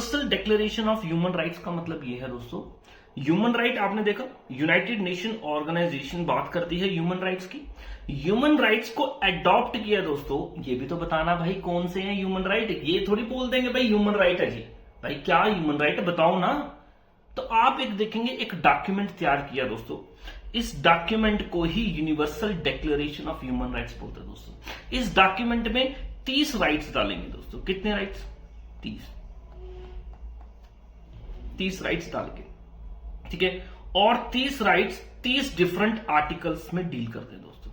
Universal declaration of human rights का मतलब ये है दोस्तों, ह्यूमन राइट आपने देखा यूनाइटेड नेशन ऑर्गेनाइजेशन बात करती है ह्यूमन राइट्स की। ह्यूमन राइट्स को अडॉप्ट किया दोस्तों, ये भी तो बताना भाई कौन से हैं ह्यूमन राइट। ये थोड़ी बोल देंगे भाई ह्यूमन राइट है जी, भाई क्या ह्यूमन राइट है बताओ ना। तो आप एक देखेंगे एक डॉक्यूमेंट तैयार किया दोस्तों, इस डॉक्यूमेंट को ही universal declaration of human rights बोलते हैं दोस्तों। इस डॉक्यूमेंट में 30 राइट्स डालेंगे दोस्तों, कितने राइट्स? 30 राइट्स डाल के, ठीक है। और 30 राइट्स 30 डिफरेंट आर्टिकल्स में डील करते हैं दोस्तों।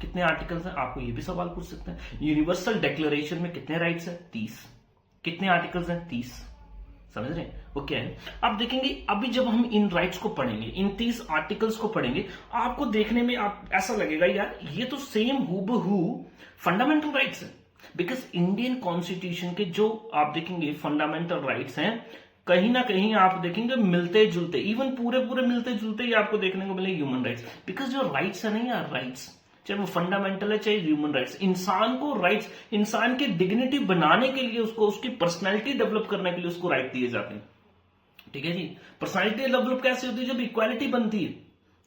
कितने आर्टिकल्स हैं आपको ये भी सवाल पूछ सकते हैं। यूनिवर्सल डिक्लेरेशन में कितने राइट्स हैं? 30। कितने आर्टिकल्स हैं? 30। समझ रहे हैं वो क्या है? आप देखेंगे अभी जब हम इन राइट्स को पढ़ेंगे, इन 30 आर्टिकल्स को पढ़ेंगे, आपको देखने में आप ऐसा लगेगा यार ये तो सेम हूबहू फंडामेंटल राइट्स है। बिकॉज इंडियन कॉन्स्टिट्यूशन के जो आप देखेंगे फंडामेंटल राइट्स हैं, कहीं ना कहीं आप देखेंगे मिलते जुलते, इवन पूरे पूरे मिलते जुलते ही आपको देखने को मिले ह्यूमन राइट्स। बिकॉज जो राइट्स है नहीं यार, राइट्स चाहे वो फंडामेंटल है चाहे ह्यूमन राइट्स, इंसान को राइट्स, इंसान की डिग्निटी बनाने के लिए, उसको उसकी पर्सनैलिटी डेवलप करने के लिए उसको राइट दिए जाते हैं। ठीक है जी। पर्सनैलिटी डेवलप कैसे होती है? जब इक्वालिटी बनती है,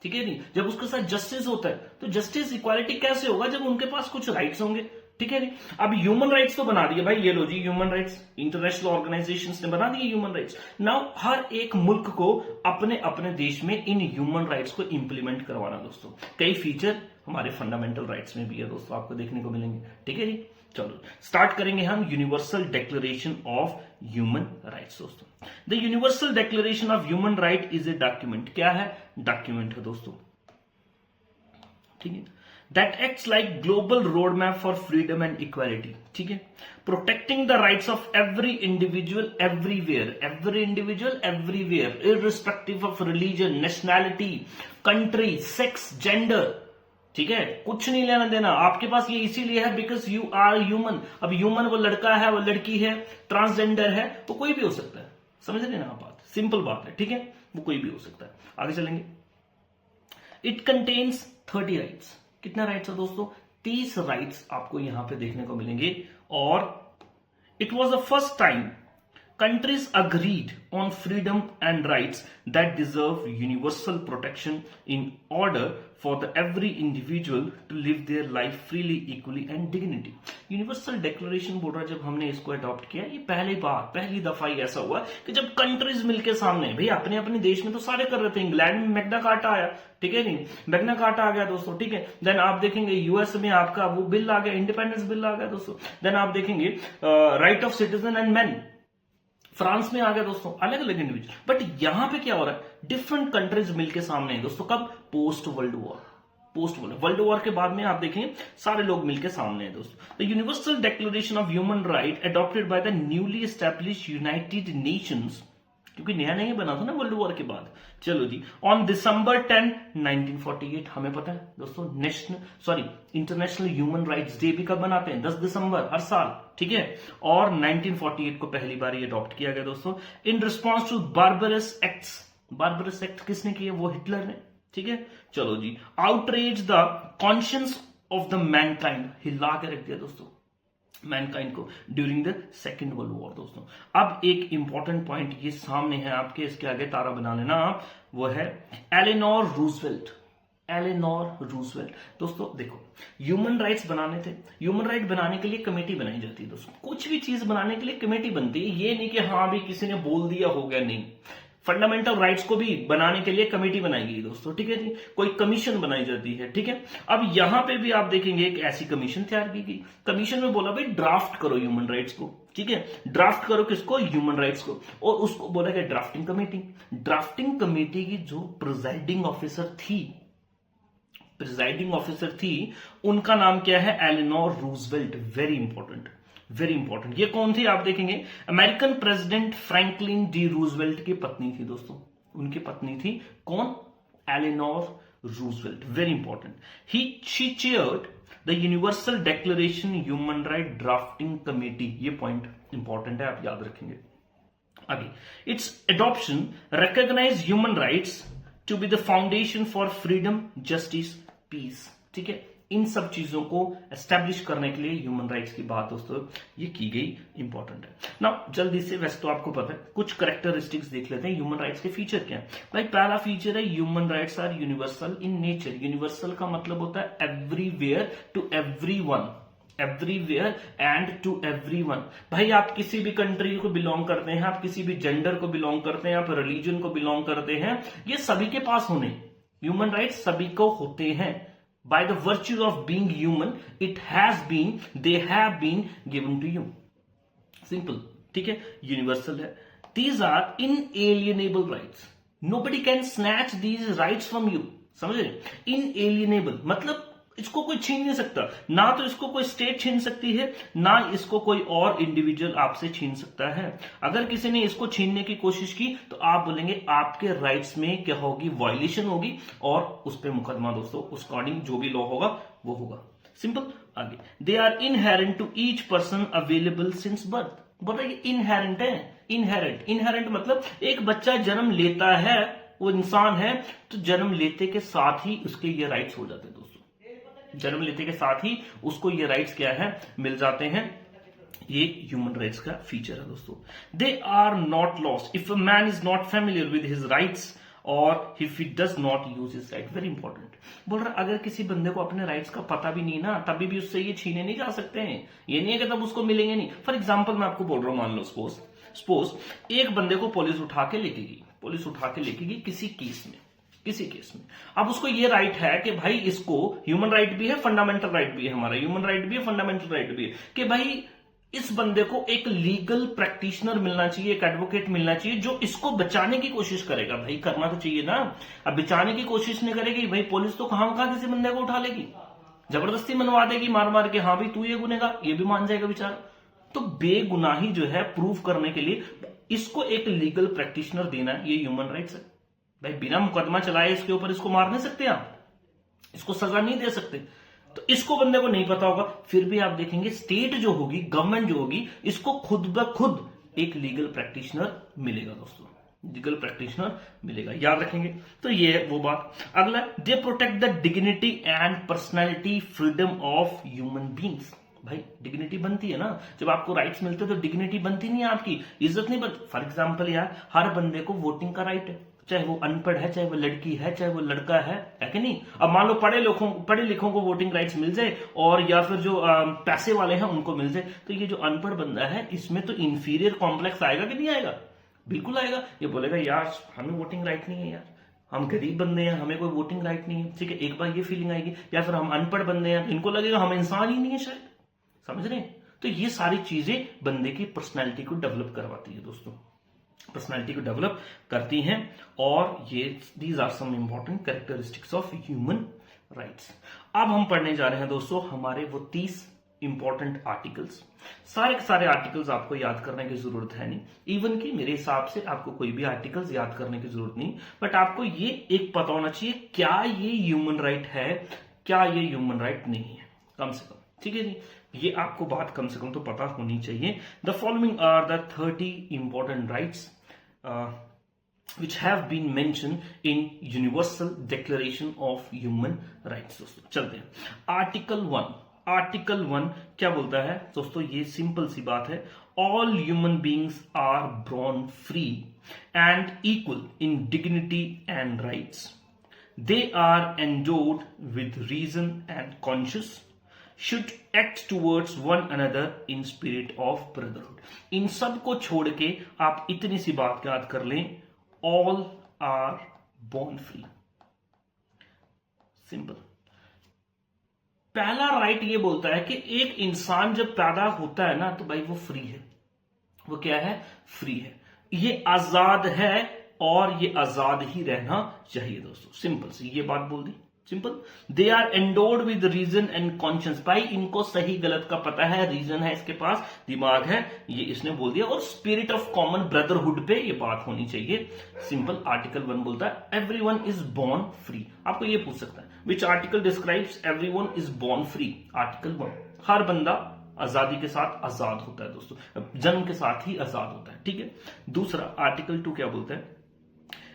ठीक है जी। जब उसके साथ जस्टिस होता है, तो जस्टिस इक्वालिटी कैसे होगा? जब उनके पास कुछ राइट्स होंगे, ठीक है जी। अब ह्यूमन राइट्स तो बना दिए भाई, ये लो जी ह्यूमन राइट्स, इंटरनेशनल ऑर्गेनाइजेशंस ने बना दिए ह्यूमन राइट्स। नाउ हर एक मुल्क को अपने अपने देश में इन ह्यूमन राइट्स को इंप्लीमेंट करवाना दोस्तों। कई फीचर हमारे फंडामेंटल राइट्स में भी है दोस्तों, आपको देखने को मिलेंगे। ठीक है जी। चलो स्टार्ट करेंगे हम universal declaration of human rights दोस्तों। The universal declaration of human right is a document. क्या है? डॉक्यूमेंट है दोस्तों, ठीक है। That acts like global road map for freedom and equality, ठीक है। Protecting the rights of every individual everywhere, every individual everywhere, irrespective of religion, nationality, country, sex, gender, ठीक है। कुछ नहीं लेना देना आपके पास, ये इसीलिए है बिकॉज यू आर ह्यूमन। अब ह्यूमन वो लड़का है, वो लड़की है, ट्रांसजेंडर है, वो कोई भी हो सकता है। समझ रहे ना आप बात? सिंपल बात है, ठीक है। वो कोई भी हो सकता है। आगे चलेंगे। It contains 30 rights. कितना राइट्स है दोस्तों? 30 राइट्स आपको यहां पे देखने को मिलेंगे। और it was the first time countries agreed on freedom and rights that deserve universal protection in order for the every individual to live their life freely, equally and dignity. Universal declaration बोल रहा है, जब हमने इसको adopt किया, ये पहली दफा ही ऐसा हुआ कि जब कंट्रीज मिलके सामने, भाई अपने अपने देश में तो सारे कर रहे थे। इंग्लैंड में मैग्ना कार्टा आया, ठीक है नहीं, मैग्ना कार्टा आ गया दोस्तों, ठीक है। देन आप देखेंगे यूएस में आपका वो बिल आ गया, इंडिपेंडेंस बिल आ गया दोस्तों। देन आप देखेंगे right of citizen and man, France में आ गया दोस्तों, अलग अलग इंडिविजुअल। बट यहां पे क्या हो रहा है? डिफरेंट कंट्रीज मिलके सामने हैं दोस्तों। कब? Post world war. Post world war के बाद में आप देखेंगे सारे लोग मिलके सामने हैं दोस्तों। The universal declaration of human right adopted by the newly establish United Nations, क्योंकि नया नहीं बना था ना वर्ल्ड वॉर के बाद। चलो जी, ऑन December 10, 1948, हमें पता है दोस्तों इंटरनेशनल ह्यूमन राइट्स डे भी कब मनाते हैं? 10 दिसंबर हर साल, ठीक है। और 1948 को पहली बार ये अडॉप्ट किया गया दोस्तों, in response to barbarous acts. Barbarous act किसने किए? वो हिटलर ने, ठीक है। चलो जी, outrage the conscience of the mankind, हिला के रख दिया दोस्तों मैनकाइंड को during the second world war दोस्तों। अब एक इंपॉर्टेंट पॉइंट ये सामने है आपके, इसके आगे तारा बना लेना आप, वो है एलेनोर रूजवेल्ट। एलेनोर रूजवेल्ट दोस्तों, देखो ह्यूमन राइट्स बनाने थे, ह्यूमन राइट बनाने के लिए कमेटी बनाई जाती है दोस्तों। कुछ भी चीज बनाने के लिए कमेटी बनती है, ये नहीं कि हाँ भी किसी ने बोल दिया हो गया, नहीं। फंडामेंटल राइट्स को भी बनाने के लिए कमेटी बनाई गई दोस्तों, ठीक है जी। कोई कमीशन बनाई जाती है, ठीक है। अब यहां पे भी आप देखेंगे एक ऐसी कमीशन तैयार की गई। कमीशन में बोला भाई ड्राफ्ट करो ह्यूमन राइट्स को, ठीक है। ड्राफ्ट करो किसको? ह्यूमन राइट्स को। और उसको बोला गया ड्राफ्टिंग कमेटी। ड्राफ्टिंग कमेटी की जो प्रिजाइडिंग ऑफिसर थी, उनका नाम क्या है? Eleanor Roosevelt. Very important, very important. ये कौन थी? आप देखेंगे American president Franklin D Roosevelt की पत्नी थी दोस्तों। उनकी पत्नी थी कौन? Eleanor Roosevelt. Very important. She chaired the universal declaration human right drafting committee. ये पॉइंट इंपॉर्टेंट है, आप याद रखेंगे आगे। Its adoption recognize human rights to be the foundation for freedom, justice, peace, ठीक है। इन सब चीजों को एस्टेब्लिश करने के लिए ह्यूमन राइट्स की बात दोस्तों ये की गई इंपॉर्टेंट है ना। जल्दी से, वैसे तो आपको पता है, कुछ कैरेक्टरिस्टिक्स देख लेते हैं ह्यूमन राइट्स के फीचर क्या है। भाई पहला फीचर है human rights are universal in nature. Universal का मतलब होता है everywhere to everyone, everywhere and to everyone. भाई आप किसी भी कंट्री को बिलोंग करते हैं, आप किसी भी जेंडर को बिलोंग करते हैं, आप रिलीजन को बिलोंग करते हैं, ये सभी के पास होने ह्यूमन राइट्स सभी को होते हैं। By the virtues of being human it has been, they have been given to you. Simple, ठीक है, यूनिवर्सल है। These are inalienable rights, nobody can snatch these rights from you. समझे? इनएलिएनेबल मतलब इसको कोई छीन नहीं सकता, ना तो इसको कोई स्टेट छीन सकती है, ना इसको कोई और इंडिविजुअल आपसे छीन सकता है। अगर किसी ने इसको छीनने की कोशिश की तो आप बोलेंगे आपके राइट्स में क्या होगी, वायलेशन होगी, और उस पर मुकदमा दोस्तों उस अकॉर्डिंग जो भी लॉ होगा वो होगा। सिंपल। आगे, they are inherent to each person available since birth. बताइए, इनहेरेंट है, इनहेरेंट, इनहेरेंट मतलब एक बच्चा जन्म लेता है, वो इंसान है, तो जन्म लेते के साथ ही उसके ये राइट्स हो जाते हैं दोस्तों। जन्म लेते के साथ ही उसको ये राइट्स क्या है, मिल जाते हैं। ये ह्यूमन राइट्स का फीचर है दोस्तों। They are not lost if a man is not familiar with his rights और if he does not use his right. Very important बोल रहा, अगर किसी बंदे को अपने राइट्स का पता भी नहीं ना, तभी भी उससे ये छीने नहीं जा सकते हैं। ये नहीं है कि तब उसको मिलेंगे नहीं। फॉर एग्जाम्पल मैं आपको बोल रहा हूं, मान लो सपोज एक बंदे को पुलिस उठा के लेके गई किसी केस में, अब उसको ये राइट है कि भाई इसको, ह्यूमन राइट भी है, फंडामेंटल राइट भी है, हमारा ह्यूमन राइट भी है, फंडामेंटल राइट भी है, कि भाई इस बंदे को एक लीगल प्रैक्टिशनर मिलना चाहिए, एक एडवोकेट मिलना चाहिए जो इसको बचाने की कोशिश करेगा। भाई करना तो चाहिए ना। अब बचाने की कोशिश नहीं करेगी, भाई पुलिस तो कहां किसी बंदे को उठा लेगी, जबरदस्ती मनवा देगी मार के, हाँ भाई तू ये गुनेगार, ये भी मान जाएगा बेचारा। तो बेगुनाही जो है प्रूव करने के लिए इसको एक लीगल प्रैक्टिशनर देना, ये ह्यूमन राइट्स है। भाई बिना मुकदमा चलाए इसके ऊपर इसको मार नहीं सकते आप, इसको सजा नहीं दे सकते। तो इसको बंदे को नहीं पता होगा, फिर भी आप देखेंगे स्टेट जो होगी, गवर्नमेंट जो होगी, इसको खुद ब खुद एक लीगल प्रैक्टिशनर मिलेगा दोस्तों, लीगल प्रैक्टिशनर मिलेगा, याद रखेंगे। तो ये है वो बात। अगला, they protect the dignity and personality freedom of human beings. भाई डिग्निटी बनती है ना, जब आपको राइट्स मिलते हैं तो डिग्निटी बनती नहीं है, आपकी इज्जत नहीं बनती। फॉर एग्जाम्पल यार, हर बंदे को वोटिंग का राइट है, चाहे वो अनपढ़ है, चाहे वो लड़की है, चाहे वो लड़का है कि नहीं। अब मान लो पढ़े लिखों को वोटिंग राइट्स मिल जाए, और या फिर जो पैसे वाले हैं उनको मिल जाए, तो ये जो अनपढ़ बंदा है इसमें तो इंफीरियर कॉम्प्लेक्स आएगा कि नहीं आएगा? बिल्कुल आएगा। ये बोलेगा यार हमें वोटिंग राइट नहीं है, यार हम गरीब बंदे हैं, हमें कोई वोटिंग राइट नहीं है। ठीक है, एक बार ये फीलिंग आएगी। या फिर हम अनपढ़ बंदे हैं, इनको लगेगा हम इंसान ही नहीं है शायद। समझ रहे हैं? तो ये सारी चीजें बंदे की पर्सनैलिटी को डेवलप करवाती है दोस्तों, पर्सनालिटी को डेवलप करती हैं। और ये these are some important characteristics of human rights. अब हम पढ़ने जा रहे हैं दोस्तों हमारे वो 30 इंपॉर्टेंट आर्टिकल्स। सारे के सारे आर्टिकल्स आपको याद करने की जरूरत है नहीं, इवन कि मेरे हिसाब से आपको कोई भी आर्टिकल्स याद करने की जरूरत नहीं, बट आपको ये एक पता होना चाहिए क्या ये ह्यूमन राइट है, क्या ये ह्यूमन राइट नहीं है, कम से कम। ठीक है जी, ये आपको बात कम से कम तो पता होनी चाहिए। The following are the 30 important rights which have been mentioned in Universal Declaration of Human Rights। दोस्तों चलते हैं। आर्टिकल 1 क्या बोलता है दोस्तों? ये सिंपल सी बात है। All human beings are born free and equal in dignity and rights. They are endowed with reason and conscience, should act towards one another in spirit of brotherhood। इन सब को छोड़ के आप इतनी सी बात याद कर लें, all are born free। Simple. पहला राइट ये बोलता है कि एक इंसान जब पैदा होता है ना, तो भाई वो फ्री है। वो क्या है? फ्री है, ये आजाद है, और ये आजाद ही रहना चाहिए दोस्तों। सिंपल सी ये बात बोल दी, simple. They are endowed with reason and conscience. भाई इनको सही गलत का पता है, रीजन है इसके पास, दिमाग है, ये इसने बोल दिया। और स्पिरिट ऑफ कॉमन ब्रदरहुड पे ये बात होनी चाहिए। सिंपल। आर्टिकल 1 बोलता है एवरीवन इज बोर्न फ्री। आपको ये पूछ सकता है which article describes everyone is born free? Article 1। हर बंदा आजादी के साथ आजाद होता है दोस्तों, जन्म के साथ ही आजाद होता है। ठीक है। दूसरा आर्टिकल 2 क्या बोलता है?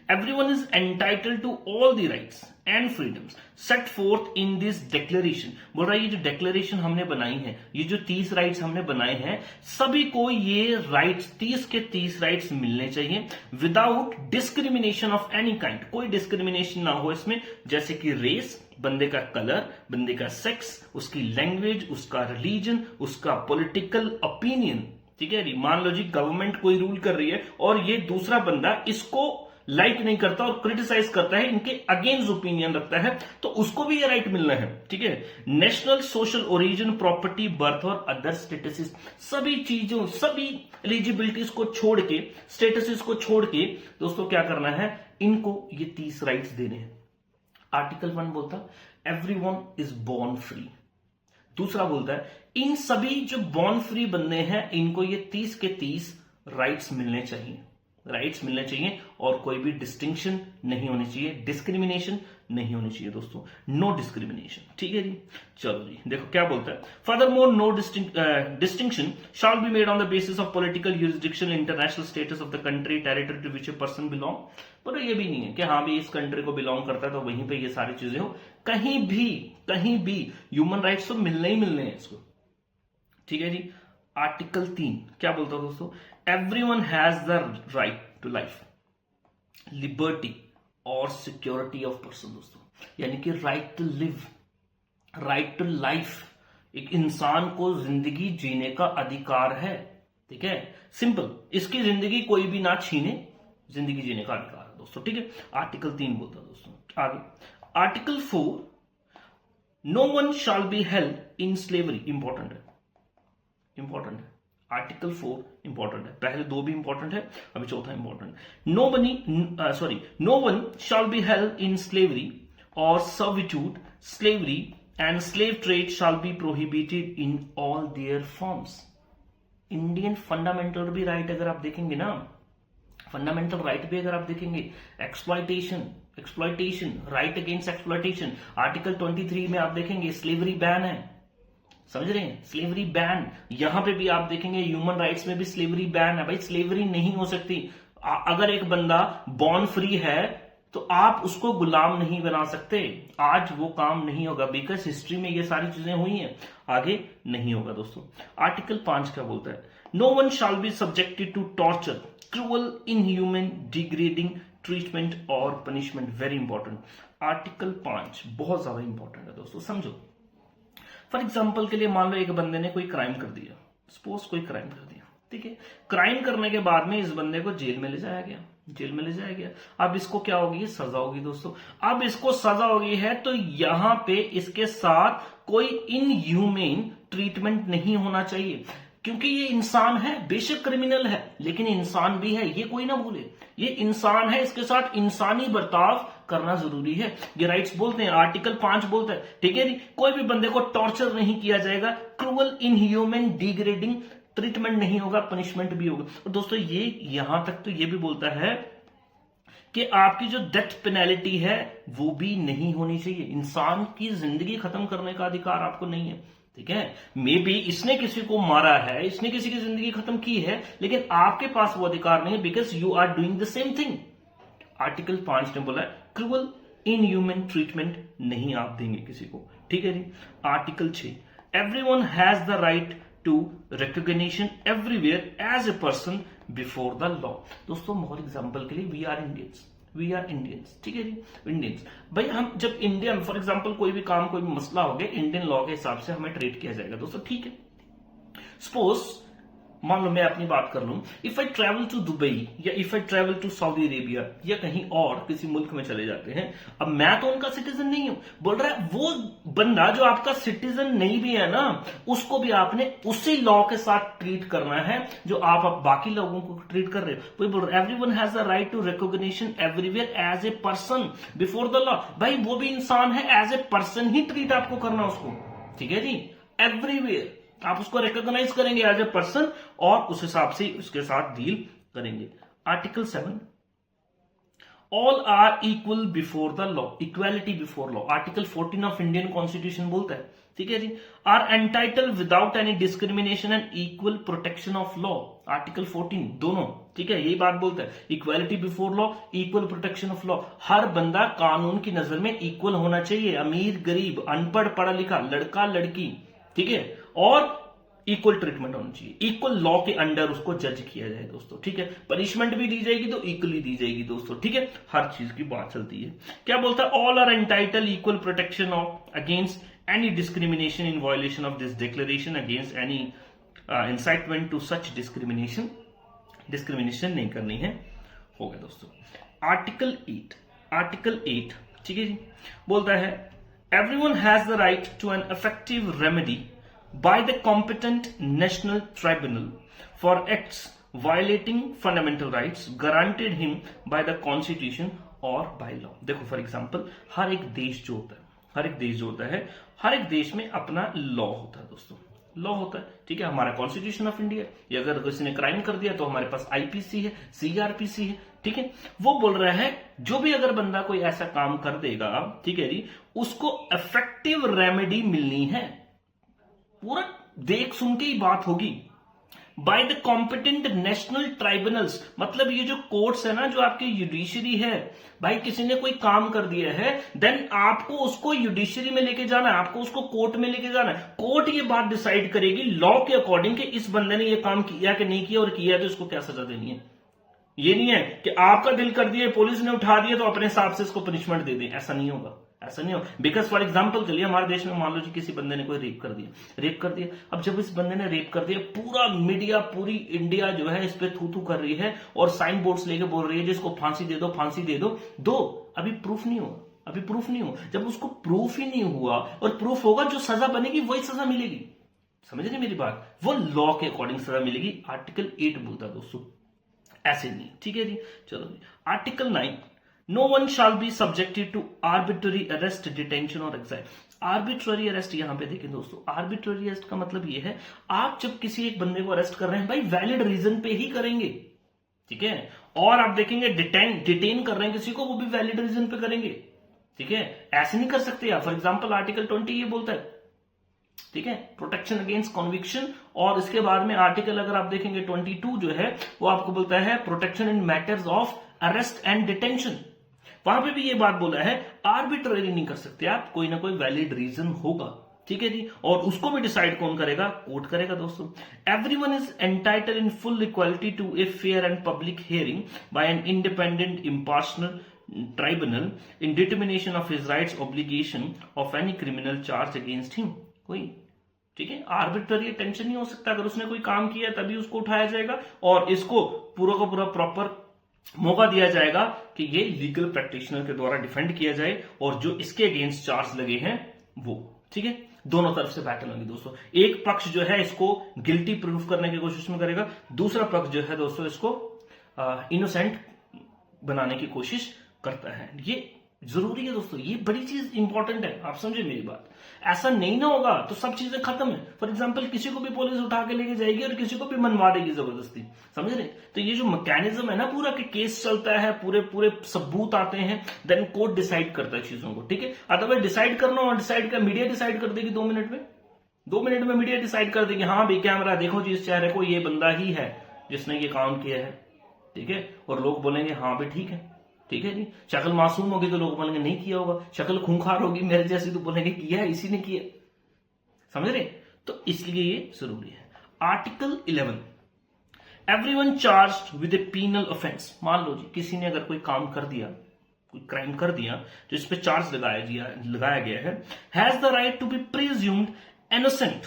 Everyone is entitled to all the rights and freedoms set forth in this declaration। बोल रहा है ये जो declaration हमने बनाई है, ये जो 30 राइट्स हमने बनाए हैं, सभी को ये राइट्स 30 के 30 राइट्स मिलने चाहिए without discrimination of any kind. कोई डिस्क्रिमिनेशन ना हो इसमें, जैसे कि रेस, बंदे का कलर, बंदे का सेक्स, उसकी लैंग्वेज, उसका रिलीजन, उसका पॉलिटिकल ओपिनियन। ठीक है जी, मान लो जी गवर्नमेंट कोई रूल कर रही है और ये दूसरा बंदा इसको लाइक नहीं करता और क्रिटिसाइज करता है, इनके अगेंस्ट ओपिनियन रखता है, तो उसको भी ये राइट मिलना है। ठीक है, national, social origin, property, birth और अदर स्टेटसेस, सभी चीजों, सभी एलिजिबिलिटीज को छोड़ के, स्टेटसेस को छोड़ के दोस्तों क्या करना है, इनको ये 30 राइट्स देने हैं। आर्टिकल 1 बोलता है एवरीवन इज बॉर्न फ्री। दूसरा बोलता है इन सभी जो बॉर्न फ्री बंदे हैं इनको ये 30 के 30 राइट्स मिलने चाहिए, राइट्स मिलने चाहिए और कोई भी डिस्टिंक्शन नहीं होनी चाहिए, डिस्क्रिमिनेशन नहीं होनी चाहिए दोस्तों, नो डिस्क्रिमिनेशन। ठीक है जी, चलो जी देखो क्या बोलता है, furthermore no distinction shall be made on the basis of political jurisdiction, international status of the country, territory to which a person belong. पर ये भी नहीं है कि हाँ भी इस कंट्री को बिलोंग करता है तो वहीं पे ये सारी चीजें हो, कहीं भी ह्यूमन राइट्स तो मिलने ही मिलने हैं इसको। ठीक है जी, आर्टिकल 3 क्या बोलता है दोस्तों, everyone has the right to life, liberty और सिक्योरिटी ऑफ पर्सन। दोस्तों यानी कि right to live, right to life, एक इंसान को जिंदगी जीने का अधिकार है। ठीक है, सिंपल, इसकी जिंदगी कोई भी ना छीने, जिंदगी जीने का अधिकार है दोस्तों। ठीक है, आर्टिकल 3 बोलता है दोस्तों। आगे article 4, no one shall be held in slavery. Important है, इंपॉर्टेंट है, आर्टिकल 4 इंपॉर्टेंट है, पहले 2 भी इंपॉर्टेंट है, अभी चौथा important. No one shall be held in slavery और servitude, slavery and slave trade shall be prohibited in all their forms. Indian fundamental भी राइट अगर आप देखेंगे ना, फंडामेंटल राइट भी अगर आप देखेंगे, exploitation, right against exploitation, article 23 में आप देखेंगे स्लेवरी बैन है, समझ रहे हैं, स्लेवरी बैन। यहां पे भी आप देखेंगे ह्यूमन राइट्स में भी स्लेवरी बैन है। भाई स्लेवरी नहीं हो सकती, अगर एक बंदा बॉर्न फ्री है तो आप उसको गुलाम नहीं बना सकते, आज वो काम नहीं होगा, बिकॉज हिस्ट्री में ये सारी चीजें हुई हैं, आगे नहीं होगा दोस्तों। आर्टिकल 5 क्या बोलता है, no one shall be subjected to torture, cruel, inhuman, degrading treatment और पनिशमेंट। वेरी इंपॉर्टेंट, आर्टिकल 5 बहुत ज्यादा इंपॉर्टेंट है दोस्तों, समझो। फॉर एग्जाम्पल के लिए मान लो एक बंदे ने कोई क्राइम कर दिया, सपोज कोई क्राइम कर दिया, ठीक है, क्राइम करने के बाद में इस बंदे को जेल में ले जाया गया, जेल में ले जाया गया। अब इसको क्या होगी, सजा होगी दोस्तों। अब इसको सजा होगी है तो यहां पे इसके साथ कोई इनह्यूमेन ट्रीटमेंट नहीं होना चाहिए, क्योंकि ये इंसान है, बेशक क्रिमिनल है लेकिन इंसान भी है, ये कोई ना भूले, ये इंसान है, इसके साथ इंसानी बर्ताव करना जरूरी है, ये राइट्स बोलते हैं, आर्टिकल 5 बोलता है। ठीक है जी, कोई भी बंदे को टॉर्चर नहीं किया जाएगा, क्रूअल, इनह्यूमन, डिग्रेडिंग ट्रीटमेंट नहीं होगा, पनिशमेंट भी होगा। और दोस्तों ये यहां तक तो ये भी बोलता है कि आपकी जो डेथ पेनल्टी है वो भी नहीं होनी चाहिए, इंसान की जिंदगी खत्म करने का अधिकार आपको नहीं है। ठीक है, मे बी इसने किसी को मारा है, इसने किसी की जिंदगी खत्म की है, लेकिन आपके पास वो अधिकार नहीं है, because you are doing the same thing. Article 5 ने बोला है क्रूअल, इनह्यूमन ट्रीटमेंट नहीं आप देंगे किसी को। ठीक है जी, article 6, everyone has the right to recognition everywhere as a person before the law. दोस्तों फॉर एग्जाम्पल के लिए वी आर इंडियंस, ठीक है जी, इंडियंस। भाई हम जब इंडियन, फॉर एग्जाम्पल कोई भी काम, कोई भी मसला हो गया, इंडियन लॉ के हिसाब से हमें ट्रीट किया जाएगा दोस्तों। ठीक है, सपोज मान लो मैं अपनी बात कर लूं, if I travel to Dubai या if I travel to Saudi Arabia या कहीं और किसी मुल्क में चले जाते हैं, अब मैं तो उनका सिटीजन नहीं हूं, बोल रहा है वो बंदा जो आपका सिटीजन नहीं भी है ना, उसको भी आपने उसी लॉ के साथ ट्रीट करना है जो आप बाकी लोगों को ट्रीट कर रहे हो। वही बोल रहा है everyone has the right to recognition everywhere as a person before the law. भाई वो भी इंसान है, एज ए पर्सन ही ट्रीट आपको करना उसको। ठीक है जी, एवरीवेयर आप उसको रिकॉग्नाइज करेंगे एज ए पर्सन और उस हिसाब से उसके साथ डील करेंगे। Article 7, all are equal before the law, equality before law, article 14 of Indian constitution बोलता है, ठीक है जी। Are entitle without any discrimination and equal protection of law, article 14 दोनों, ठीक है, यही बात बोलता है, equality before law, equal protection of law, हर बंदा कानून की नजर में इक्वल होना चाहिए, अमीर गरीब, अनपढ़ पढ़ा लिखा, लड़का लड़की, ठीक है, और इक्वल ट्रीटमेंट होना चाहिए, इक्वल लॉ के अंडर उसको जज किया जाए दोस्तों, ठीक है, पनिशमेंट भी दी जाएगी तो इक्वली दी जाएगी दोस्तों, ठीक है, हर चीज की बात चलती है। क्या बोलता है, all are entitle equal protection of against any discrimination in violation of this declaration against any incitement to such discrimination, discrimination नहीं करनी है, हो गया दोस्तों। आर्टिकल 8, ठीक है जी, बोलता है everyone has the right to an effective remedy by the competent national tribunal for acts violating fundamental rights granted him by the constitution or by law। देखो फॉर एग्जांपल हर एक देश जो होता है, हर एक देश में अपना लॉ होता है दोस्तों, लॉ होता है, ठीक है, हमारा कॉन्स्टिट्यूशन ऑफ इंडिया, या अगर किसी ने क्राइम कर दिया तो हमारे पास आईपीसी है, सीआरपीसी है, ठीक है। वो बोल रहा है जो भी अगर बंदा कोई ऐसा काम कर देगा, ठीक है जी, उसको इफेक्टिव रेमेडी मिलनी है, पूरा देख सुन के ही बात होगी, by the competent national tribunals, मतलब ये जो कोर्ट्स है ना, जो आपकी जुडिशरी है, भाई किसी ने कोई काम कर दिया है, देन आपको उसको जुडिशरी में लेके जाना है, आपको उसको कोर्ट में लेके जाना है, कोर्ट ये बात डिसाइड करेगी लॉ के अकॉर्डिंग कि इस बंदे ने ये काम किया कि नहीं किया, और किया तो इसको क्या सजा देनी है। ये नहीं है कि आपका दिल कर दिया, पुलिस ने उठा दिया तो अपने हिसाब से इसको पनिशमेंट दे दें, ऐसा नहीं होगा, ऐसा नहीं होगा। बिकॉज फॉर एग्जांपल चलिए हमारे देश में मान लो जी किसी बंदे ने कोई रेप कर दिया, अब जब इस बंदे ने रेप कर दिया, पूरा मीडिया, पूरी इंडिया जो है इस पे थू थू कर रही है और साइन बोर्ड्स लेके बोल रही है जिसको फांसी दे दो, फांसी दे दो, अभी प्रूफ नहीं हुआ, जब उसको प्रूफ ही नहीं हुआ, और प्रूफ होगा जो सजा बनेगी वही सजा मिलेगी, समझ रहे मेरी बात, वो लॉ के अकॉर्डिंग सजा मिलेगी, आर्टिकल 8 बोलता है दोस्तों, ऐसे नहीं, ठीक है जी। चलो जी, article 9, no one shall be subjected to arbitrary arrest, detention और एक्साइल। आर्बिट्ररी अरेस्ट यहां पे देखें दोस्तों, आर्बिट्ररी अरेस्ट का मतलब ये है, आप जब किसी एक बंदे को अरेस्ट कर रहे हैं भाई वैलिड रीजन पे ही करेंगे, ठीक है, और आप देखेंगे डिटेन कर रहे हैं किसी को, वो भी वैलिड रीजन पे करेंगे, ठीक है, ऐसे नहीं कर सकते आप। फॉर एग्जाम्पल आर्टिकल 20 ये बोलता है, ठीक है, प्रोटेक्शन अगेंस्ट कन्विक्शन, और इसके बाद में आर्टिकल अगर आप देखेंगे 22 जो है वो आपको बोलता है protection in matters of arrest and detention, वहां पे भी ये बात बोला है आर्बिट्ररी नहीं कर सकते आप, कोई ना कोई वैलिड रीजन होगा, ठीक है जी, और उसको भी डिसाइड कौन करेगा, कोर्ट करेगा दोस्तों। Everyone is entitled in full equality to a fair and public hearing by an independent impartial tribunal in determination of his rights obligation of any criminal charge against him, कोई, ठीक है, arbitrary tension नहीं हो सकता, अगर उसने कोई काम किया तभी उसको उठाया जाएगा, और इसको पूरा का पूरा प्रॉपर मौका दिया जाएगा कि ये लीगल प्रैक्टिशनर के द्वारा डिफेंड किया जाए, और जो इसके अगेंस्ट चार्ज लगे हैं वो, ठीक है, दोनों तरफ से बैटल होगी दोस्तों, एक पक्ष जो है इसको गिल्टी प्रूफ करने की कोशिश में करेगा, दूसरा पक्ष जो है दोस्तों इसको इनोसेंट बनाने की कोशिश करता है। ये जरूरी है दोस्तों, ये बड़ी चीज इंपॉर्टेंट है, आप समझे मेरी बात, ऐसा नहीं ना होगा तो सब चीजें खत्म है। फॉर एग्जांपल किसी को भी पुलिस उठा के लेके जाएगी और किसी को भी मनवा देगी जबरदस्ती, समझ रहे, तो ये जो मैकेनिज्म है ना पूरा, कि केस चलता है, पूरे सबूत आते हैं, देन कोर्ट डिसाइड करता है चीजों को, ठीक है, अदरवाइज डिसाइड करना और डिसाइड कर मीडिया डिसाइड कर देगी 2 मिनट में मीडिया डिसाइड कर देगी, हाँ भाई कैमरा देखो जी इस चेहरे को, ये बंदा ही है जिसने ये काम किया है, ठीक है, और लोग बोलेंगे हाँ भाई ठीक है, ठीक है जी, शक्ल मासूम होगी तो लोग बोलेंगे नहीं किया होगा, शक्ल खूंखार होगी मेरे जैसी तो बोलेंगे किया है, इसी ने किया, समझ रहे, तो इसलिए ये जरूरी है। Article 11, everyone charged with a penal offence, मान लो जी किसी ने अगर कोई काम कर दिया, कोई क्राइम कर दिया जिस पे चार्ज लगाया गया है, has the right to be presumed innocent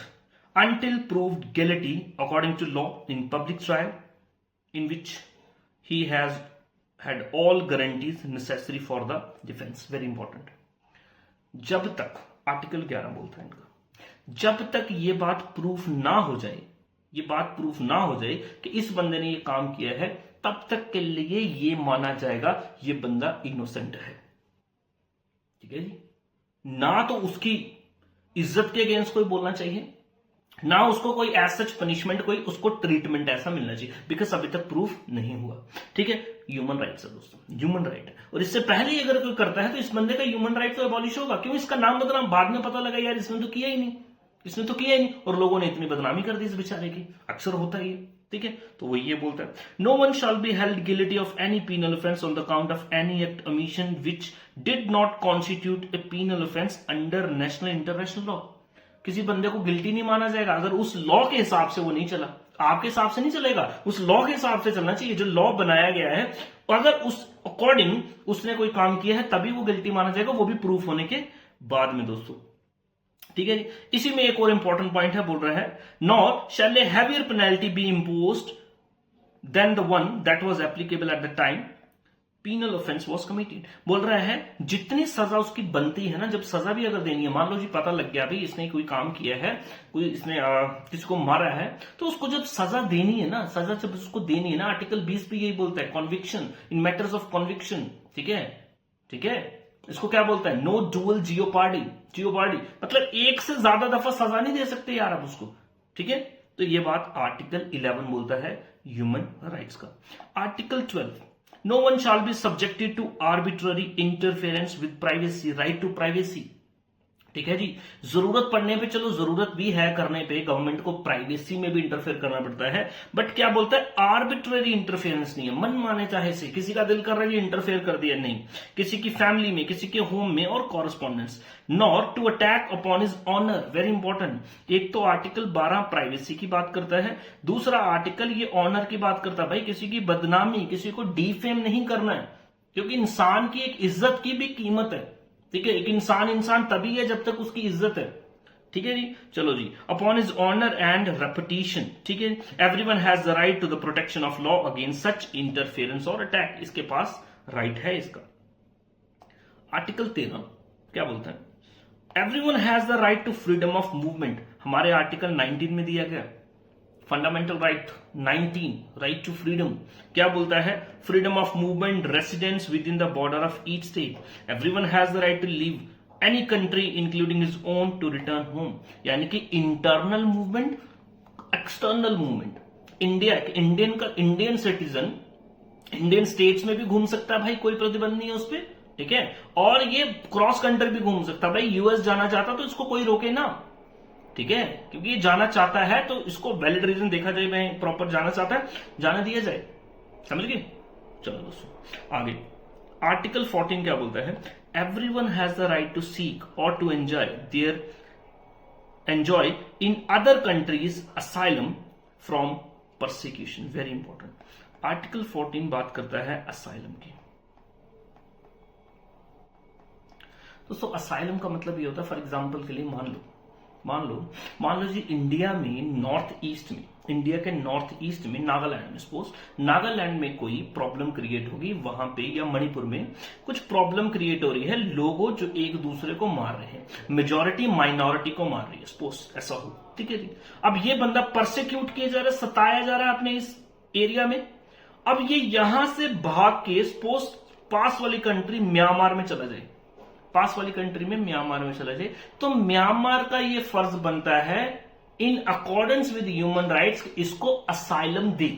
until proved guilty according to law in public trial in which he has had all guarantees necessary for the defense। very important, जब तक article 11 बोलता है इनका, जब तक ये बात प्रूफ ना हो जाए, कि इस बंदे ने ये काम किया है, तब तक के लिए ये माना जाएगा ये बंदा इनोसेंट है, ठीक है जी, ना तो उसकी इज्जत के अगेंस्ट कोई बोलना चाहिए, ना उसको कोई एज सच पनिशमेंट, कोई उसको ट्रीटमेंट ऐसा मिलना चाहिए, बिकॉज अभी तक प्रूफ नहीं हुआ, ठीक है। ह्यूमन राइट्स है दोस्तों, ह्यूमन राइट है। और इससे पहले ही अगर कोई करता है तो इस बंदे का ह्यूमन राइट तो एबॉलिश होगा। क्यों? इसका नाम बदनाम बाद में पता लगा यार इसने तो किया ही नहीं, इसने तो किया ही नहीं, और लोगों ने इतनी बदनामी कर दी इस बेचारे की। अक्सर होता है ये, ठीक है। तो वो ये बोलता है, no one shall be held guilty of any penal offence on the count of any act omission which did not constitute a penal offence under national international law. किसी बंदे को गिल्टी नहीं माना जाएगा अगर उस लॉ के हिसाब से वो नहीं चला। आपके हिसाब से नहीं चलेगा, उस लॉ के हिसाब से चलना चाहिए जो लॉ बनाया गया है। अगर उस अकॉर्डिंग उसने कोई काम किया है तभी वो गिल्टी माना जाएगा, वो भी प्रूफ होने के बाद में दोस्तों, ठीक है जी। इसी में एक और इंपॉर्टेंट पॉइंट है, बोल रहा है nor shall a heavier penalty be imposed than the one that was applicable at the time penal offence was committed. बोल रहा है जितनी सजा उसकी बनती है ना, जब सजा भी अगर देनी है, मान लो जी पता लग गया भाई इसने कोई काम किया है, कोई इसने किसी को मारा है, तो उसको जब सजा देनी है ना, सजा जब उसको देनी है ना, आर्टिकल 20 भी यही बोलता है, conviction in matters of conviction, ठीक है, ठीक है। इसको क्या बोलता है? नो डुअल जियोपार्डी, जियोपार्डी मतलब एक से ज्यादा दफा सजा नहीं दे सकते यार आप उसको, ठीक है। तो ये बात आर्टिकल 11 बोलता है ह्यूमन राइट्स का। Article 12, no one shall be subjected to arbitrary interference with privacy, right to privacy, ठीक है जी। जरूरत पड़ने पे, चलो जरूरत भी है करने पे, गवर्नमेंट को प्राइवेसी में भी इंटरफेयर करना पड़ता है, बट क्या बोलता है? आर्बिट्ररी इंटरफेरेंस नहीं है, मन माने चाहे से, किसी का दिल कर रहा है इंटरफेयर कर दिया, नहीं। किसी की फैमिली में, किसी के होम में और correspondence, nor to attack upon his honour, very important. एक तो आर्टिकल 12 प्राइवेसी की बात करता है, दूसरा आर्टिकल ये ऑनर की बात करता है। भाई किसी की बदनामी, किसी को डिफेम नहीं करना है, क्योंकि इंसान की एक इज्जत की भी कीमत है, ठीक है। एक इंसान इंसान तभी है जब तक उसकी इज्जत है, ठीक है जी। चलो जी, upon his honour and reputation, ठीक है। Everyone has the right to the protection of law against such interference और अटैक, इसके पास राइट है इसका। आर्टिकल 13 क्या बोलता है? Everyone has the right to freedom of movement, हमारे आर्टिकल 19 में दिया गया। Fundamental right 19, right to freedom क्या बोलता है? Freedom of movement, residence within the border of each state, everyone has the right to leave any country including his own to return home, यानी कि internal movement, external movement. Indian citizen Indian states में भी घूम सकता है भाई, कोई प्रतिबंध नहीं है उस पर, ठीक है। और ये क्रॉस कंट्री भी घूम सकता है भाई, यूएस जाना चाहता तो इसको कोई रोके ना, ठीक है, क्योंकि ये जाना चाहता है तो इसको वैलिड रीजन देखा जाए, मैं प्रॉपर जाना चाहता है, जाना दिया जाए, समझ गए। चलो दोस्तों आगे, आर्टिकल 14 क्या बोलता है? Everyone has the right to seek और to enjoy in other countries asylum from persecution, very important. Article 14 बात करता है असाइलम की। दोस्तों असाइलम का मतलब ये होता है, फॉर एग्जाम्पल के लिए मान लो जी इंडिया में नॉर्थ ईस्ट में, इंडिया के नॉर्थ ईस्ट में नागालैंड में, सपोज नागालैंड में कोई प्रॉब्लम क्रिएट होगी वहां पे, या मणिपुर में कुछ प्रॉब्लम क्रिएट हो रही है, लोगों जो एक दूसरे को मार रहे हैं, मेजॉरिटी माइनॉरिटी को मार रही है, सपोज ऐसा हो, ठीक है जी। अब ये बंदा परसिक्यूट किया जा रहा है, सताया जा रहा है अपने इस एरिया में। अब ये यहां से भाग के सपोज पास वाली कंट्री म्यांमार में चला जाए, तो म्यांमार का ये फर्ज बनता है in accordance with human rights इसको असाइलम दे।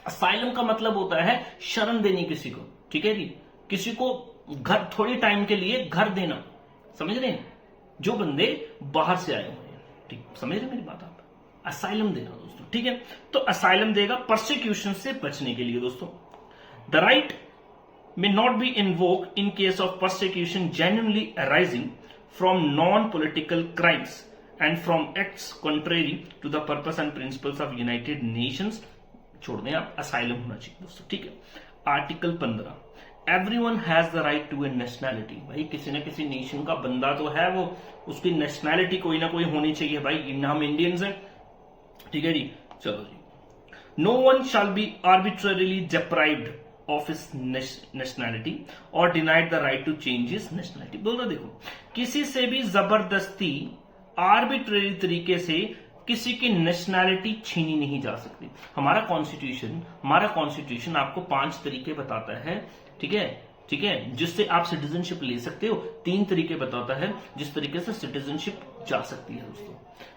असाइलम का मतलब होता है शरण देनी किसी को, ठीक है जी, किसी को घर थोड़ी टाइम के लिए घर देना, समझ रहे हैं, जो बंदे बाहर से आए हुए हैं, ठीक, समझ रहे मेरी बात आप? असाइलम देना दोस्तों, ठीक है। तो असाइलम देगा परसिक्यूशन से बचने के लिए दोस्तों। The right may not be invoked in case of persecution genuinely arising from non-political crimes and from acts contrary to the purpose and principles of United Nations। छोड़ दें आप, असाइलम होना चाहिए दोस्तों, ठीक है। Article 15, everyone has the right to a nationality, भाई किसी न किसी नेशन का बंदा तो है, वो उसकी नेशनैलिटी कोई ना कोई होनी चाहिए भाई, हम इंडियंस हैं, ठीक है जी। चलो जी, no one shall be arbitrarily deprived of his nationality और denied the right to change his nationality. बोल रहा देखो, किसी से भी जबरदस्ती आर्बिट्ररी तरीके से किसी की नेशनैलिटी छीनी नहीं जा सकती। हमारा कॉन्स्टिट्यूशन आपको 5 तरीके बताता है, ठीक है, जिससे आप सिटीजनशिप ले सकते हो। 3 तरीके बताता है जिस तरीके से सिटीजनशिप जा सकती है दोस्तों।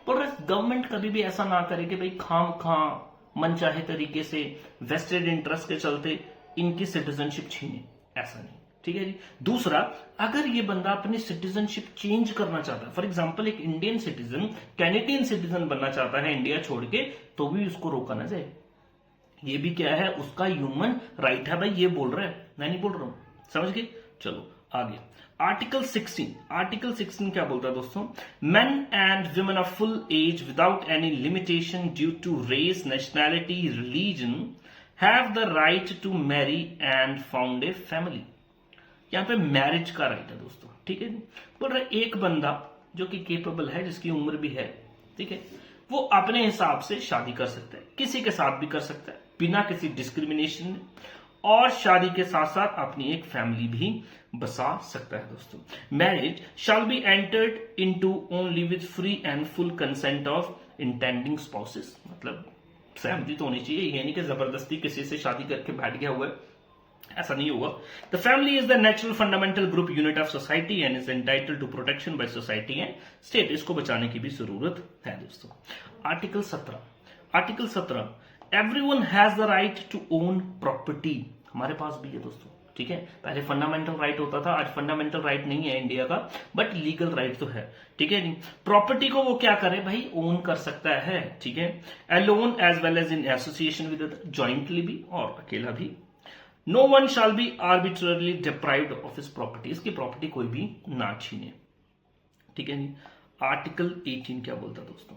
पर गवर्नमेंट कभी भी ऐसा ना करे कि भाई खाम मन चाहे तरीके से वेस्टेड इंटरेस्ट के चलते इनकी सिटीजनशिप छीने, ऐसा नहीं, ठीक है जी। दूसरा, अगर ये बंदा अपनी सिटीजनशिप चेंज करना चाहता है, फॉर एग्जांपल एक इंडियन सिटीजन कैनेडियन सिटीजन बनना चाहता है इंडिया छोड़ के, तो भी उसको रोका ना जाए। ये भी क्या है, उसका ह्यूमन राइट है भाई, ये बोल रहा है, मैं नहीं बोल रहा हूं, समझ गए। चलो आगे, आर्टिकल 16 क्या बोलता है दोस्तों, men and women of full age without any limitation due to race, nationality, religion have the right to marry and found a family. यहां पे मैरिज का राइट है दोस्तों, ठीक है। बोल रहे एक बंदा जो कि केपेबल है, जिसकी उम्र भी है, ठीक है, वो अपने हिसाब से शादी कर सकता है, किसी के साथ भी कर सकता है बिना किसी डिस्क्रिमिनेशन, और शादी के साथ साथ अपनी एक फैमिली भी बसा सकता है दोस्तों। Marriage shall be entered into only with free and full consent of intending spouses, मतलब सहमति तो होनी चाहिए, ये नहीं कि जबरदस्ती किसी से शादी करके बैठ गया हुआ है, ऐसा नहीं होगा। The family is the natural fundamental group unit of society and is entitled to protection by society and state. इसको बचाने की भी जरूरत है दोस्तों। Article 17 everyone has the right to own property, हमारे पास भी है दोस्तों, ठीक है। पहले फंडामेंटल राइट होता था, आज फंडामेंटल राइट नहीं है इंडिया का, बट लीगल राइट तो है, ठीक है जी। प्रॉपर्टी को वो क्या करे भाई, ओन कर सकता है, ठीक है, alone as well as in association with, jointly भी और अकेला भी। No one shall be arbitrarily deprived of his property, इसकी प्रॉपर्टी कोई भी ना छीने, ठीक है जी। आर्टिकल 18 क्या बोलता है दोस्तों,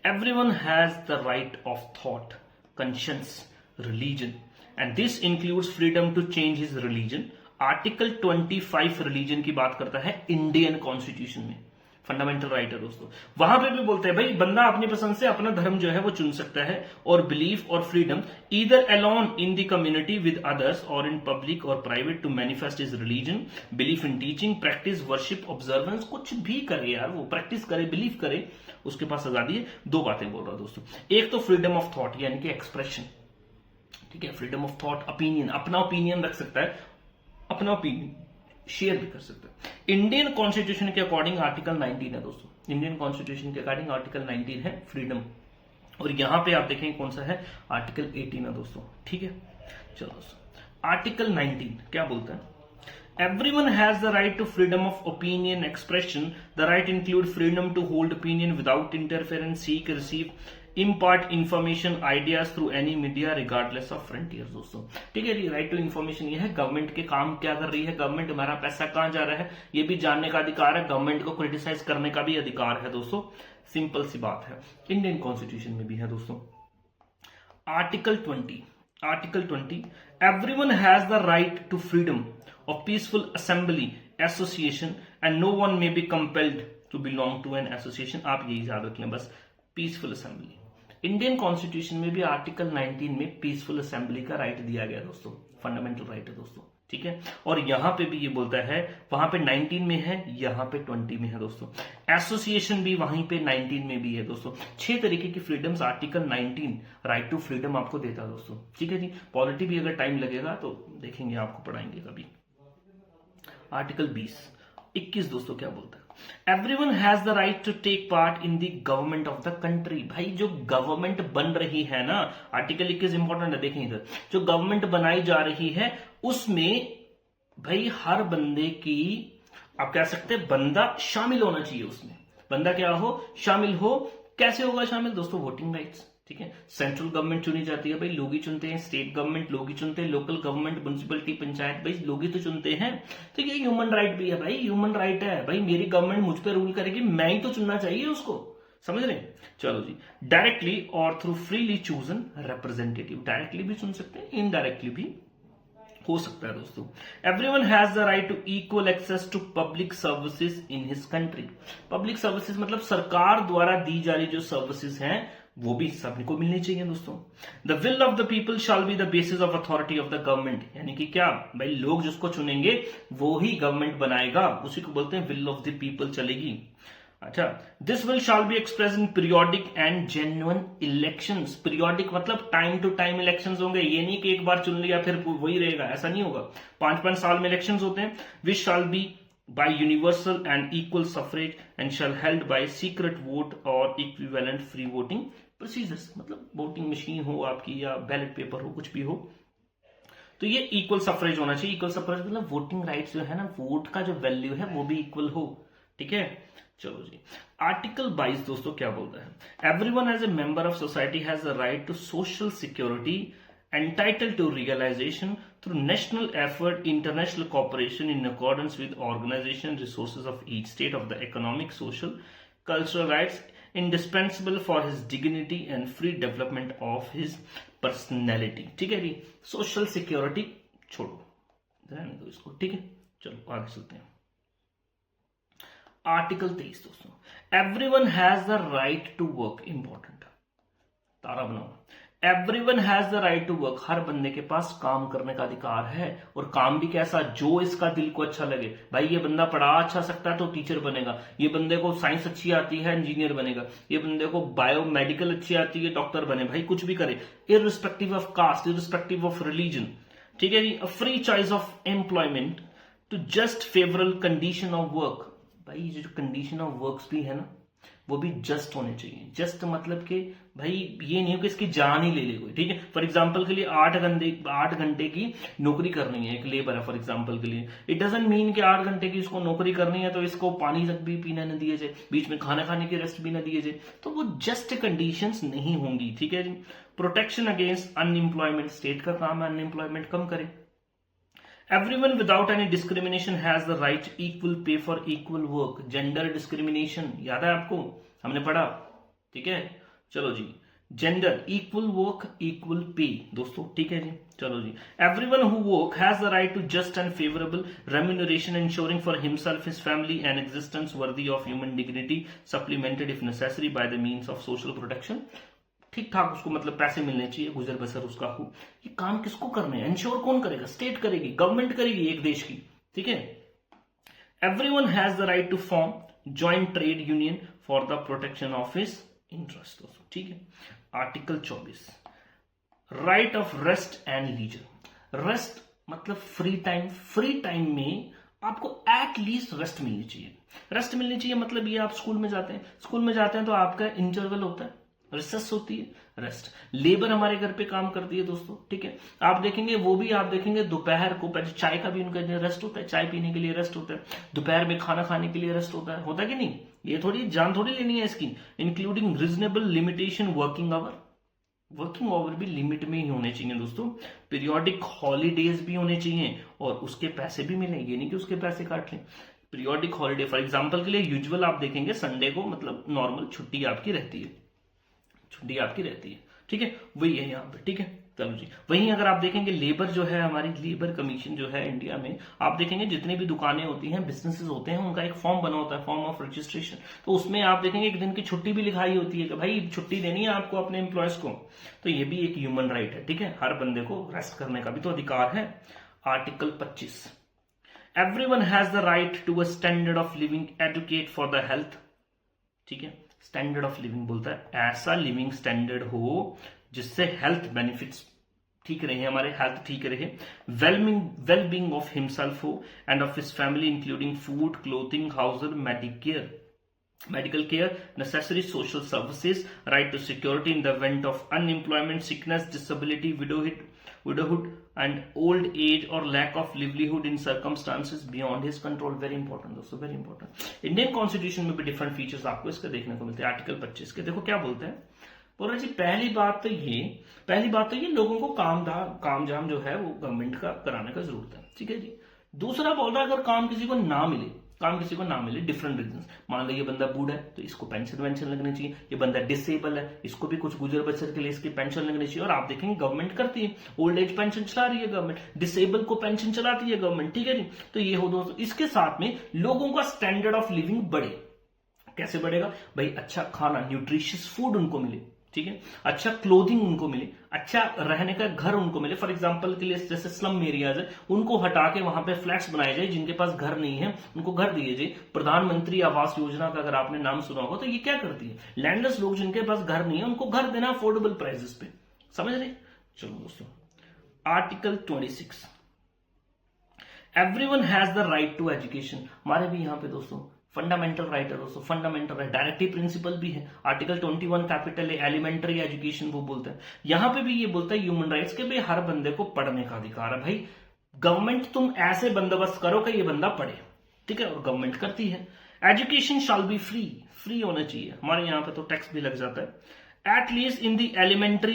everyone has the right of thought, conscience, religion, and this includes freedom to change his religion। Article 25 religion की बात करता है इंडियन कॉन्स्टिट्यूशन में, फंडामेंटल राइट है दोस्तों। वहां पे भी बोलते हैं भाई बंदा अपनी पसंद से अपना धर्म जो है वो चुन सकता है, और बिलीफ और freedom either alone in the community with others और इन पब्लिक और private to manifest his religion, belief in teaching, practice, worship, observance, कुछ भी करे यार, वो प्रैक्टिस करे, बिलीव करे, उसके पास आजादी है। दो बातें बोल रहा हूं दोस्तों, एक तो फ्रीडम ऑफ थॉट यानी कि एक्सप्रेशन, ठीक है, फ्रीडम ऑफ थॉट, ओपिनियन, अपना ओपिनियन रख सकता है, अपना ओपिनियन शेयर भी कर सकता है। इंडियन कॉन्स्टिट्यूशन के अकॉर्डिंग आर्टिकल 19 है दोस्तों, इंडियन कॉन्स्टिट्यूशन के अकॉर्डिंग आर्टिकल 19 है फ्रीडम, और यहां पे आप देखेंगे कौन सा है, आर्टिकल 18 है दोस्तों, ठीक है। चलो दोस्तों, आर्टिकल 19 क्या बोलता है, everyone has the right to freedom of opinion expression, the right include freedom to hold opinion without interference, seek, receive, impart information, ideas through any media regardless of frontiers। दोस्तों ठीक है जी, राइट टू इन्फॉर्मेशन ये है, government के काम क्या कर रही है, गवर्नमेंट हमारा पैसा कहां जा रहा है, ये भी जानने का अधिकार है, गवर्नमेंट को क्रिटिसाइज करने का भी अधिकार है दोस्तों, सिंपल सी बात है, इंडियन कॉन्स्टिट्यूशन में भी है दोस्तों। Article 20 everyone has the right to freedom of peaceful assembly, association and no one may be compelled to belong to an association। आप यही याद रख लें बस, पीसफुल असेंबली। इंडियन कॉन्स्टिट्यूशन में भी आर्टिकल 19 में पीसफुल असेंबली का राइट दिया गया दोस्तों, फंडामेंटल राइट है दोस्तों, ठीक है। और यहां पे भी ये बोलता है, वहां पे 19 में है, यहां पे 20 में है दोस्तों। एसोसिएशन भी वहीं पे 19 में भी है दोस्तों। 6 तरीके की freedoms article 19 right to freedom आपको देता है दोस्तों, ठीक है जी। पॉलिटी भी अगर टाइम लगेगा तो देखेंगे, आपको पढ़ाएंगे कभी। आर्टिकल 21 दोस्तों क्या बोलता है, everyone has the right to take part in the government of the country. भाई जो गवर्नमेंट बन रही है ना, आर्टिकल 21 इंपॉर्टेंट है, देखें इधर, जो गवर्नमेंट बनाई जा रही है उसमें भाई हर बंदे की, आप कह सकते हैं बंदा शामिल होना चाहिए उसमें, बंदा क्या हो, शामिल हो। कैसे होगा शामिल दोस्तों, वोटिंग राइट्स, ठीक है। सेंट्रल गवर्नमेंट चुनी जाती है भाई, लोग ही चुनते हैं, स्टेट गवर्नमेंट लोग ही चुनते हैं, लोकल गवर्नमेंट, म्युनिसिपलिटी, पंचायत भाई लोग ही तो चुनते हैं। तो ये ह्यूमन राइट भी है भाई, ह्यूमन राइट है भाई, मेरी गवर्नमेंट मुझ पर रूल करेगी, मैं ही तो चुनना चाहिए उसको, समझ रहे हैं। चलो जी, डायरेक्टली और through freely chosen representative, directly भी चुन सकते हैं, इनडायरेक्टली भी हो सकता है दोस्तों। Everyone has the right to equal access to public services in his country. Public services मतलब सरकार द्वारा दी जा रही जो सर्विसेज हैं वो भी सबको मिलनी चाहिए दोस्तों। The will of the people shall be the basis of authority of the government, यानी कि क्या भाई, लोग जिसको चुनेंगे वो ही गवर्नमेंट बनाएगा, उसी को बोलते हैं विल ऑफ द पीपल चलेगी। अच्छा, this will shall be express in periodic and genuine elections. Periodic मतलब टाइम टू टाइम इलेक्शंस होंगे, ये नहीं कि एक बार चुन लिया फिर वही रहेगा, ऐसा नहीं होगा। 5-5 साल में इलेक्शंस होते हैं। Which shall be by universal and equal suffrage and shall held by secret vote or equivalent free voting procedures। मतलब वोटिंग मशीन हो आपकी या बैलेट पेपर हो, कुछ भी हो, तो ये इक्वल सफरेज होना चाहिए। इक्वल सफरेज मतलब वोटिंग राइट्स जो है ना, वोट का जो वैल्यू है वो भी इक्वल हो, ठीक है। चलो जी, आर्टिकल 22 दोस्तों क्या बोलता है, everyone as a member of society has the right to social security entitled to realization through national effort, international cooperation in accordance with organization resources of each state of the economic, social, cultural rights indispensable for his dignity and free development of his personality। ठीक है जी, social security छोड़ो, रहने दो इसको, ठीक है। चलो आगे चलते हैं। आर्टिकल 23 दोस्तों, everyone has the right to work, important, तारा बनाओ, everyone has the right to work, हर बंदे के पास काम करने का अधिकार है, और काम भी कैसा, जो इसका दिल को अच्छा लगे। भाई ये बंदा पढ़ा अच्छा सकता है तो टीचर बनेगा, ये बंदे को साइंस अच्छी आती है इंजीनियर बनेगा, ये बंदे को बायो मेडिकल अच्छी आती है डॉक्टर बने, भाई कुछ भी करे, irrespective of caste, irrespective of religion, ठीक है जी। A free choice of employment to just favourable condition of work, भाई ये जो कंडीशन ऑफ वर्क्स भी है ना वो भी जस्ट होने चाहिए। जस्ट मतलब कि भाई ये नहीं हो कि इसकी जान ही ले ले कोई, ठीक है। फॉर एग्जांपल के लिए 8 घंटे की नौकरी करनी है, एक लेबर है फॉर एग्जांपल के लिए, इट डजंट मीन कि 8 घंटे की इसको नौकरी करनी है तो इसको पानी तक भी पीना न दिए जाए, बीच में खाना खाने की रेस्ट भी न दिए जाए, तो वो जस्ट कंडीशंस नहीं होंगी, ठीक है जी। प्रोटेक्शन अगेंस्ट अनएम्प्लॉयमेंट, स्टेट का काम है अनएम्प्लॉयमेंट कम करे। Everyone without any discrimination has the right to equal pay for equal work, gender discrimination याद है आपको, हमने पढ़ा, ठीक है। चलो जी, gender, equal work equal pay दोस्तों, ठीक है जी। चलो जी, everyone who work has the right to just and favourable remuneration ensuring for himself, his family an existence worthy of human dignity, supplemented if necessary by the means of social protection, ठीक ठाक उसको मतलब पैसे मिलने चाहिए, गुजर बसर उसका हो। ये काम किसको करने हैं, इंश्योर कौन करेगा, स्टेट करेगी, गवर्नमेंट करेगी एक देश की, ठीक है। Everyone has the right to form joint trade union for the protection of his interest दोस्तों, ठीक है। Article 24, right of rest and leisure, rest मतलब फ्री टाइम, फ्री टाइम में आपको एटलीस्ट रेस्ट मिलनी चाहिए। रेस्ट मिलनी चाहिए मतलब ये आप स्कूल में जाते हैं, स्कूल में जाते हैं तो आपका इंटरवल होता है, रिसेस होती है, रेस्ट। लेबर हमारे घर पे काम करती है दोस्तों, ठीक है। आप देखेंगे वो भी, आप देखेंगे दोपहर को चाय का भी उनका रेस्ट होता है, चाय पीने के लिए रेस्ट होता है, दोपहर में खाना खाने के लिए रेस्ट होता है कि नहीं। ये थोड़ी जान थोड़ी लेनी है इसकी, including reasonable limitation working hour, working hour भी लिमिट में ही होने चाहिए दोस्तों। पीरियोडिक हॉलीडेज भी होने चाहिए और उसके पैसे भी मिले, ये नहीं कि उसके पैसे काट लें। पीरियोडिक हॉलीडे फॉर एग्जाम्पल के लिए यूजुअल आप देखेंगे संडे को मतलब नॉर्मल छुट्टी आपकी रहती है, छुट्टी आपकी रहती है, ठीक है, वही है यहाँ पे, ठीक है। चलो जी, वहीं अगर आप देखेंगे लेबर जो है, हमारी लेबर कमीशन जो है इंडिया में, आप देखेंगे जितनी भी दुकानें होती हैं, बिजनेसेस होते हैं, उनका एक फॉर्म बना होता है, फॉर्म ऑफ रजिस्ट्रेशन, तो उसमें आप देखेंगे एक दिन की छुट्टी भी लिखाई होती है कि भाई छुट्टी देनी है आपको अपने एम्प्लॉयज को। तो ये भी एक ह्यूमन राइट है, ठीक है, हर बंदे को रेस्ट करने का भी तो अधिकार है। Article 25, everyone has the right to a standard of living educate for the health, ठीक है। स्टैंडर्ड ऑफ लिविंग बोलता है ऐसा लिविंग स्टैंडर्ड हो जिससे हेल्थ बेनिफिट्स ठीक रहे, हमारे हेल्थ ठीक रहे, वेल बीइंग ऑफ हिमसेल्फ हो end of his family including food, clothing, housing, medical care, necessary social services, right to security in the event of unemployment, sickness, disability, widowhood and old age or lack of livelihood in circumstances beyond his control। Very important दोस्तों, very important. Indian constitution में भी different features आपको इसके देखने को मिलते हैं। Article 25 के देखो क्या बोलते हैं, बोल रहे जी पहली बात तो ये लोगों को काम जाम जो है वो गवर्नमेंट का कराने का जरूरत है, ठीक है जी। दूसरा बोल रहा है अगर काम किसी को ना मिले डिफरेंट रीजन, मान लो ये बंदा बूढ़ा है तो इसको पेंशन लगनी चाहिए, ये बंदा डिसेबल है इसको भी कुछ गुजर बसर के लिए इसकी पेंशन लगनी चाहिए। और आप देखेंगे गवर्नमेंट करती है, ओल्ड एज पेंशन चला रही है गवर्नमेंट, डिसेबल को पेंशन चलाती है गवर्नमेंट, ठीक है जी। तो ये हो दोस्तों, इसके साथ में लोगों का स्टैंडर्ड ऑफ लिविंग बढ़े। कैसे बढ़ेगा भाई, अच्छा खाना, न्यूट्रिशियस फूड उनको मिले, ठीक है, अच्छा क्लोथिंग उनको मिले, अच्छा रहने का घर उनको मिले। फॉर एग्जांपल के लिए जैसे स्लम एरियाज है उनको हटा के वहां पे फ्लैट्स बनाए जाए, जिनके पास घर नहीं है उनको घर दिए जाए। प्रधानमंत्री आवास योजना का अगर आपने नाम सुना होगा तो ये क्या करती है, लैंडलेस लोग जिनके पास घर नहीं है उनको घर देना अफोर्डेबल प्राइसेस पे, समझ रहे। चलो दोस्तों, article 26, everyone has the right to education, हमारे भी यहाँ पे दोस्तों फंडामेंटल राइट है दोस्तों, फंडामेंटल राइट, डायरेक्टिव प्रिंसिपल भी है, आर्टिकल 21 कैपिटल है, एलिमेंट्री एजुकेशन वो बोलता है। यहां पे भी ये बोलता है ह्यूमन राइट्स के भाई हर बंदे को पढ़ने का अधिकार है। भाई गवर्नमेंट तुम ऐसे बंदोबस्त करो कि ये बंदा पढ़े, ठीक है, और गवर्नमेंट करती है। Education shall B free, free होना चाहिए, हमारे यहाँ पे तो टैक्स भी लग जाता है, at least in the elementary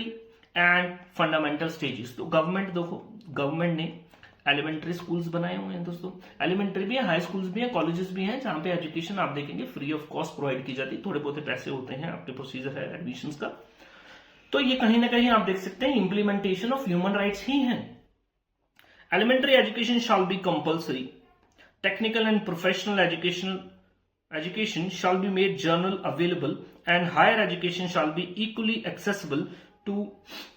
and fundamental stages. तो गवर्नमेंट देखो, गवर्नमेंट ने एलिमेंट्री स्कूल्स बनाए हुए हैं दोस्तों, एलिमेंट्री भी है, हाई स्कूल्स भी हैं, कॉलेजेस भी हैं, जहां पे एजुकेशन आप देखेंगे फ्री ऑफ कॉस्ट प्रोवाइड की जाती है, थोड़े बहुत पैसे होते हैं, आपके प्रोसीजर है एडमिशन का। तो ये कहीं ना कहीं आप देख सकते हैं इंप्लीमेंटेशन ऑफ ह्यूमन राइट्स ही है। Elementary education shall be compulsory, technical and professional education shall be made journal available, and higher education shall be equally accessible to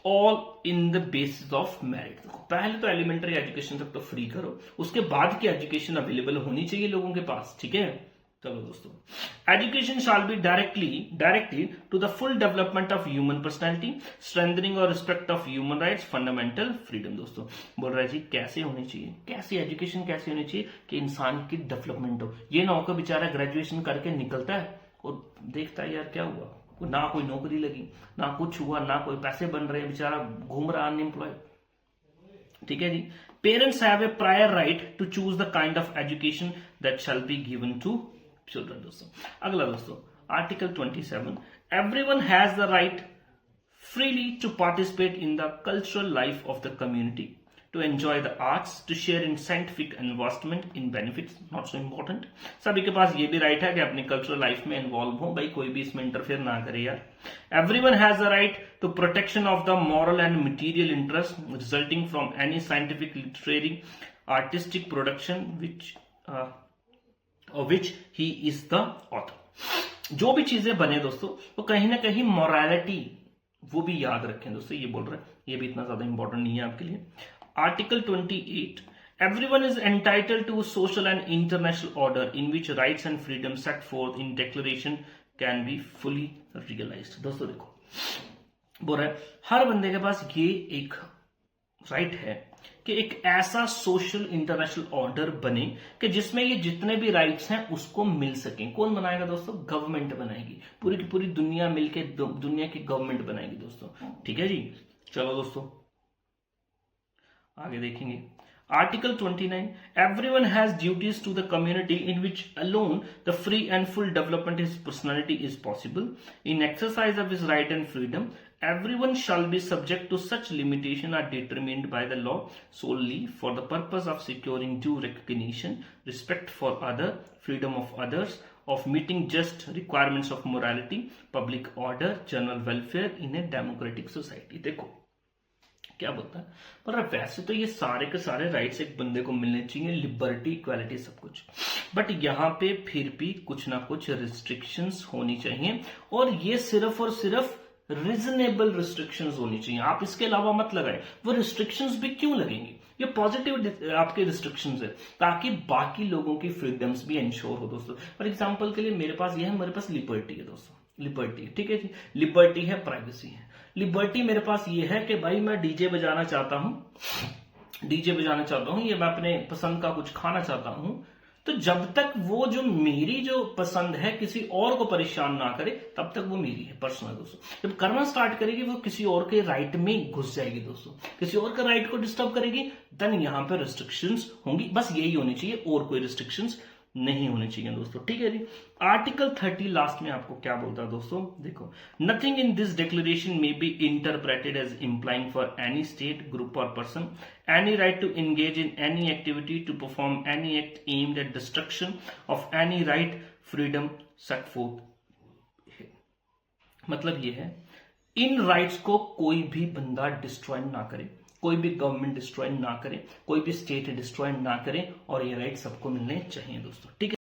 all in the basis of merit। पहले तो elementary education तक तो free करो, उसके बाद की education available होनी चाहिए लोगों के पास, ठीक है। चलो दोस्तों, education shall be directly to the full development of human personality, strengthening और respect of human rights, fundamental freedom. दोस्तों बोल रहा है जी कैसे होनी चाहिए, कैसी एजुकेशन कैसे होनी चाहिए कि इंसान की डेवलपमेंट हो। ये ना हो बेचारा ग्रेजुएशन करके निकलता है और देखता है यार क्या हुआ, ना कोई नौकरी लगी, ना कुछ हुआ, ना कोई पैसे बन रहे, बेचारा घूम रहा अनएम्प्लॉयड, ठीक है जी। Parents have a prior right to choose the kind of education that shall be given to children. दोस्तों अगला दोस्तों article 27, everyone has the right freely to participate in the cultural life of the community, to enjoy the arts, to share in scientific investment in benefits, not so important। सभी के पास ये भी right है कि अपनी कल्चरल लाइफ में involve हो, भाई कोई भी इसमें इंटरफेयर ना करे यार। Everyone has the right to protection of the moral and material interest resulting from any scientific, literary, artistic production which he is the author। जो भी चीजें बने दोस्तों वो कहीं ना कहीं मोरालिटी वो भी याद रखें दोस्तों, ये बोल रहे हैं, ये भी इतना ज्यादा इंपॉर्टेंट नहीं है आपके लिए। Article 28, everyone is entitled to social and international order in which rights and freedom set forth in declaration can be fully realised. दोस्तों देखो बोल रहा है हर बंदे के पास ये एक राइट है कि एक ऐसा सोशल इंटरनेशनल ऑर्डर बने कि जिसमें ये जितने भी राइट्स हैं उसको मिल सकें। कौन बनाएगा दोस्तों? गवर्नमेंट बनाएगी, पूरी की पूरी दुनिया मिलके दुनिया की गवर्नमेंट बनाएगी दोस्तों, ठीक है जी। चलो दोस्तों आगे देखेंगे। Article 29, everyone has duties to the community in which alone the free and full development of his personality is possible. In exercise of his right and freedom, everyone shall be subject to such limitation are determined by the law solely for the purpose of securing due recognition, respect for other, freedom of others, of meeting just requirements of morality, public order, general welfare in a democratic society। देखो क्या बोलता है, पर वैसे तो ये सारे के सारे राइट्स एक बंदे को मिलने चाहिए, लिबर्टी, इक्वालिटी, सब कुछ, बट यहाँ पे फिर भी कुछ ना कुछ रिस्ट्रिक्शंस होनी चाहिए, और ये सिर्फ और सिर्फ रीजनेबल रिस्ट्रिक्शंस होनी चाहिए। आप इसके अलावा मत लगाए। वो रिस्ट्रिक्शंस भी क्यों लगेंगे? ये पॉजिटिव आपके रिस्ट्रिक्शंस है ताकि बाकी लोगों की फ्रीडम्स भी इंश्योर हो दोस्तों। फॉर एग्जांपल के लिए मेरे पास ये है, मेरे पास लिबर्टी है दोस्तों, लिबर्टी, ठीक है जी, लिबर्टी है, प्राइवेसी है। लिबर्टी मेरे पास ये है कि भाई मैं डीजे बजाना चाहता हूं, ये मैं अपने पसंद का कुछ खाना चाहता हूं, तो जब तक वो जो मेरी जो पसंद है किसी और को परेशान ना करे तब तक वो मेरी है, पर्सनल दोस्तों। जब करना स्टार्ट करेगी वो किसी और के राइट में घुस जाएगी दोस्तों, किसी और के राइट को डिस्टर्ब करेगी, देन यहां पे रिस्ट्रिक्शंस होंगी। बस यही होनी चाहिए, और कोई रिस्ट्रिक्शंस नहीं होने चाहिए दोस्तों, ठीक है जी। आर्टिकल 30 लास्ट में आपको क्या बोलता है दोस्तों, देखो, nothing in this declaration may be interpreted as implying for any state, group और person any right to engage in any activity, to perform any act aimed at destruction of any right, freedom set forth. मतलब ये है इन rights को कोई भी बंदा destroy ना करे, कोई भी गवर्नमेंट डिस्ट्रॉय ना करे, कोई भी स्टेट डिस्ट्रॉय ना करे, और ये राइट सबको मिलने चाहिए दोस्तों, ठीक है।